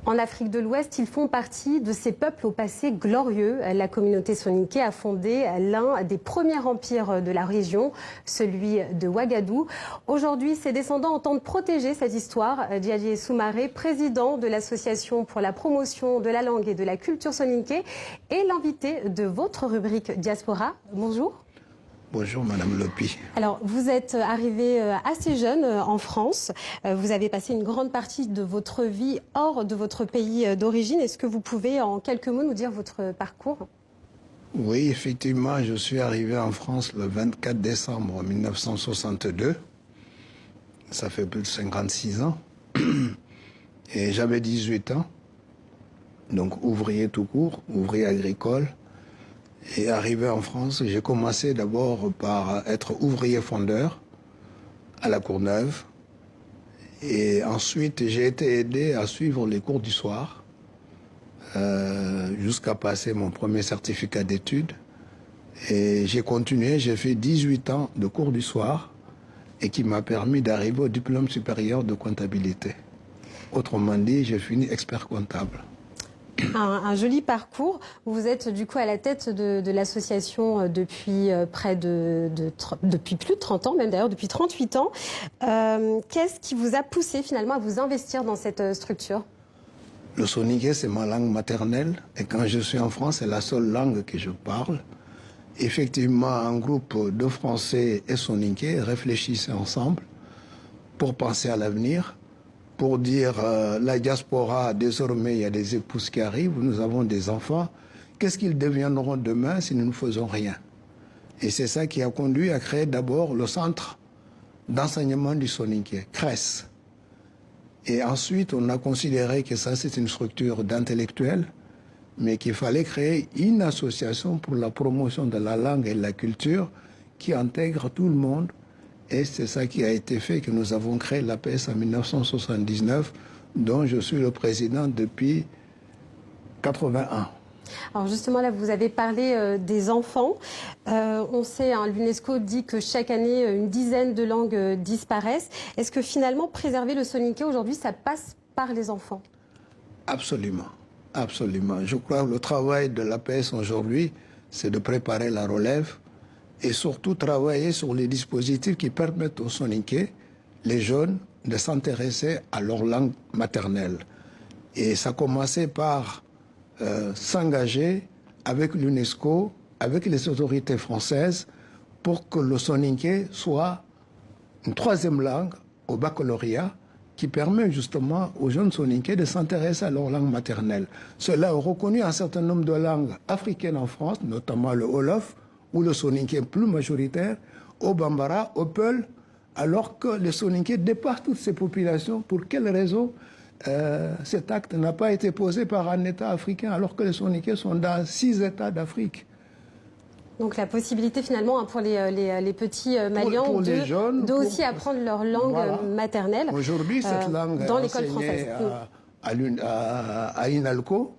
En Afrique de l'Ouest, ils font partie de ces peuples au passé glorieux. La communauté soninké a fondé l'un des premiers empires de la région, celui de Ouagadougou. Aujourd'hui, ses descendants entendent protéger cette histoire. Djadji Soumaré, président de l'Association pour la promotion de la langue et de la culture soninké, est l'invité de votre rubrique Diaspora. Bonjour. Bonjour Madame Lopi. Alors, vous êtes arrivé assez jeune en France. Vous avez passé une grande partie de votre vie hors de votre pays d'origine. Est-ce que vous pouvez en quelques mots nous dire votre parcours? Oui, effectivement, je suis arrivé en France le 24 décembre 1962. Ça fait plus de 56 ans. Et j'avais 18 ans. Donc ouvrier tout court, ouvrier agricole. Et arrivé en France, j'ai commencé d'abord par être ouvrier fondeur à la Courneuve. Et ensuite, j'ai été aidé à suivre les cours du soir jusqu'à passer mon premier certificat d'études. Et j'ai continué, j'ai fait 18 ans de cours du soir et qui m'a permis d'arriver au diplôme supérieur de comptabilité. Autrement dit, j'ai fini expert comptable. Un joli parcours. Vous êtes du coup à la tête de l'association depuis depuis plus de 30 ans, même d'ailleurs depuis 38 ans. Qu'est-ce qui vous a poussé finalement à vous investir dans cette structure? Le soninké, c'est ma langue maternelle et quand je suis en France, c'est la seule langue que je parle. Effectivement, un groupe de Français et soninké réfléchissaient ensemble pour penser à l'avenir. Pour dire la diaspora, désormais il y a des épouses qui arrivent, nous avons des enfants, qu'est-ce qu'ils deviendront demain si nous ne faisons rien? Et c'est ça qui a conduit à créer d'abord le centre d'enseignement du soninké, CRES. Et ensuite on a considéré que ça c'est une structure d'intellectuels, mais qu'il fallait créer une association pour la promotion de la langue et de la culture qui intègre tout le monde. Et c'est ça qui a été fait, que nous avons créé l'APS en 1979, dont je suis le président depuis 81. Alors justement, là, vous avez parlé des enfants. On sait, hein, l'UNESCO dit que chaque année, une dizaine de langues disparaissent. Est-ce que finalement, préserver le soninké aujourd'hui, ça passe par les enfants? Absolument, absolument. Je crois que le travail de l'APS aujourd'hui, c'est de préparer la relève, et surtout travailler sur les dispositifs qui permettent aux soninké, les jeunes, de s'intéresser à leur langue maternelle. Et ça a commencé par s'engager avec l'UNESCO, avec les autorités françaises, pour que le soninké soit une troisième langue au baccalauréat qui permet justement aux jeunes soninké de s'intéresser à leur langue maternelle. Cela a reconnu un certain nombre de langues africaines en France, notamment le Wolof, où le soninké est plus majoritaire, au Bambara, au Peul, alors que le soninké dépasse toutes ces populations. Pour quelle raison cet acte n'a pas été posé par un État africain, alors que les soninké sont dans 6 États d'Afrique? Donc la possibilité finalement hein, pour les petits Maliens de aussi apprendre leur langue maternelle. Aujourd'hui, cette langue dans est l'école française. À INALCO,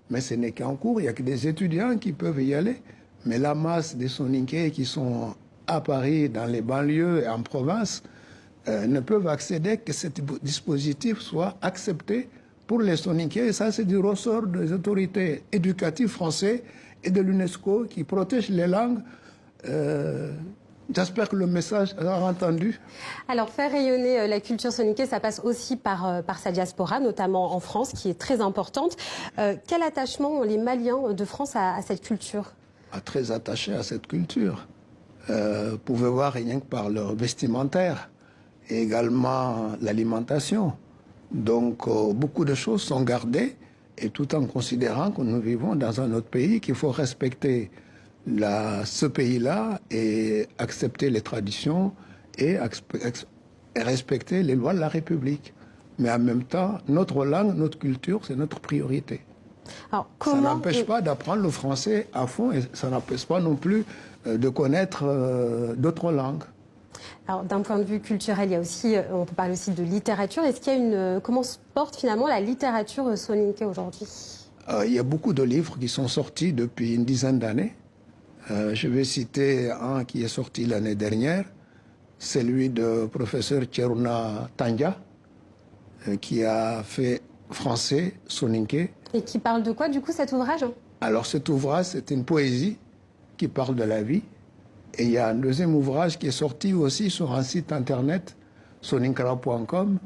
mais ce n'est qu'en cours, il n'y a que des étudiants qui peuvent y aller. Mais la masse des soninké qui sont à Paris, dans les banlieues et en province, ne peuvent accéder que ce dispositif soit accepté pour les soninké. Et ça, c'est du ressort des autorités éducatives françaises et de l'UNESCO qui protègent les langues. J'espère que le message sera entendu. Alors, faire rayonner la culture soninké, ça passe aussi par sa diaspora, notamment en France, qui est très importante. Quel attachement ont les Maliens de France à cette culture? Très attachés à cette culture. Vous pouvez voir rien que par leur vestimentaire et également l'alimentation. Donc beaucoup de choses sont gardées et tout en considérant que nous vivons dans un autre pays, qu'il faut respecter ce pays-là et accepter les traditions et respecter les lois de la République. Mais en même temps, notre langue, notre culture, c'est notre priorité. Alors, ça n'empêche pas d'apprendre le français à fond et ça n'empêche pas non plus de connaître d'autres langues. Alors, d'un point de vue culturel, il y a aussi, on peut parler aussi de littérature. Est-ce qu'il y a comment se porte finalement la littérature soninké aujourd'hui? Il y a beaucoup de livres qui sont sortis depuis une dizaine d'années. Je vais citer un qui est sorti l'année dernière, celui de professeur Tcheruna Tandja, qui a fait français, soninké. Et qui parle de quoi, du coup, cet ouvrage? Alors, cet ouvrage, c'est une poésie qui parle de la vie. Et il y a un deuxième ouvrage qui est sorti aussi sur un site internet, soninkara.com,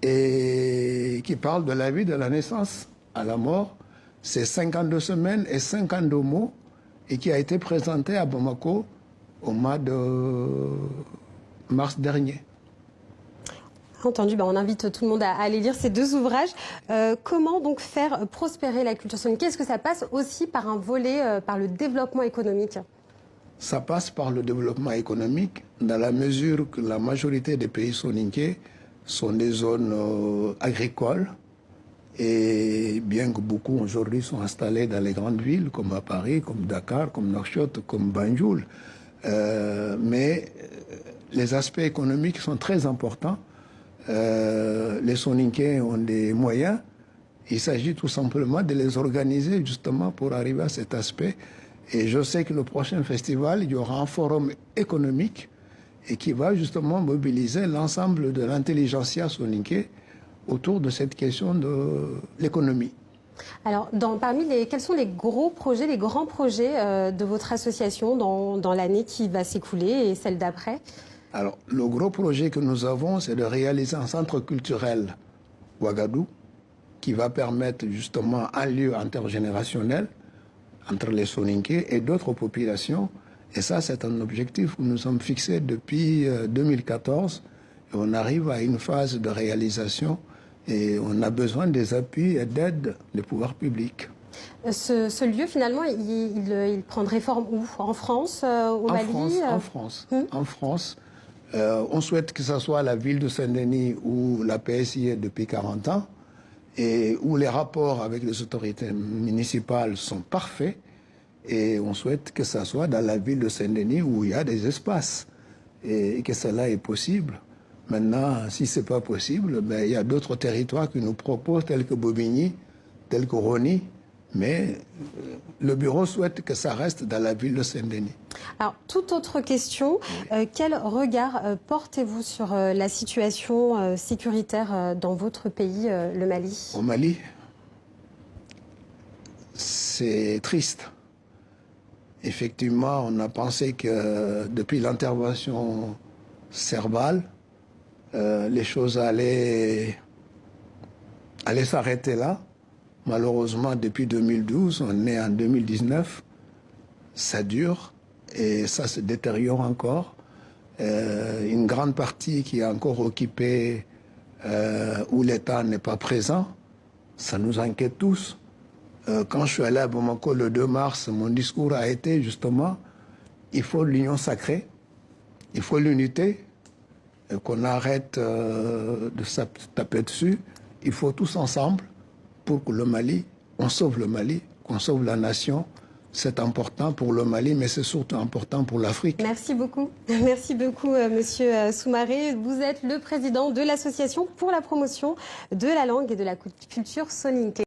et qui parle de la vie, de la naissance à la mort. C'est 52 semaines et 52 mots, et qui a été présenté à Bamako au mois de mars dernier. Entendu, on invite tout le monde à aller lire ces deux ouvrages. Comment donc faire prospérer la culture soninké? Est-ce que ça passe aussi par un volet, par le développement économique? Ça passe par le développement économique, dans la mesure que la majorité des pays soninké sont des zones agricoles, et bien que beaucoup aujourd'hui sont installés dans les grandes villes, comme à Paris, comme Dakar, comme Nouakchott, comme Banjul. Mais les aspects économiques sont très importants. Les soninké ont des moyens. Il s'agit tout simplement de les organiser justement pour arriver à cet aspect. Et je sais que le prochain festival, il y aura un forum économique et qui va justement mobiliser l'ensemble de l'intelligentsia soninké autour de cette question de l'économie. Alors, quels sont les gros projets, les grands projets de votre association dans l'année qui va s'écouler et celle d'après? Alors, le gros projet que nous avons, c'est de réaliser un centre culturel Ouagadou qui va permettre justement un lieu intergénérationnel entre les soninké et d'autres populations. Et ça, c'est un objectif que nous sommes fixés depuis 2014. Et on arrive à une phase de réalisation et on a besoin des appuis et d'aide des pouvoirs publics. Ce lieu, finalement, il prendrait forme où? En France, au Mali? En France. En France. On souhaite que ce soit la ville de Saint-Denis où la PSI est depuis 40 ans et où les rapports avec les autorités municipales sont parfaits. Et on souhaite que ça soit dans la ville de Saint-Denis où il y a des espaces et que cela est possible. Maintenant, si ce n'est pas possible, il y a d'autres territoires qui nous proposent, tels que Bobigny, tels que Rony. Mais le bureau souhaite que ça reste dans la ville de Saint-Denis. Alors, toute autre question, quel regard portez-vous sur la situation sécuritaire dans votre pays, le Mali? Au Mali, c'est triste. Effectivement, on a pensé que depuis l'intervention Serval, les choses allaient s'arrêter là. Malheureusement, depuis 2012, on est en 2019, ça dure et ça se détériore encore. Une grande partie qui est encore occupée où l'État n'est pas présent, ça nous inquiète tous. Quand je suis allé à Bamako le 2 mars, mon discours a été justement, il faut l'union sacrée, il faut l'unité, qu'on arrête de se taper dessus, il faut tous ensemble pour que le Mali, on sauve le Mali, qu'on sauve la nation. C'est important pour le Mali, mais c'est surtout important pour l'Afrique. Merci beaucoup. Merci beaucoup, Monsieur Soumaré. Vous êtes le président de l'association pour la promotion de la langue et de la culture soninké.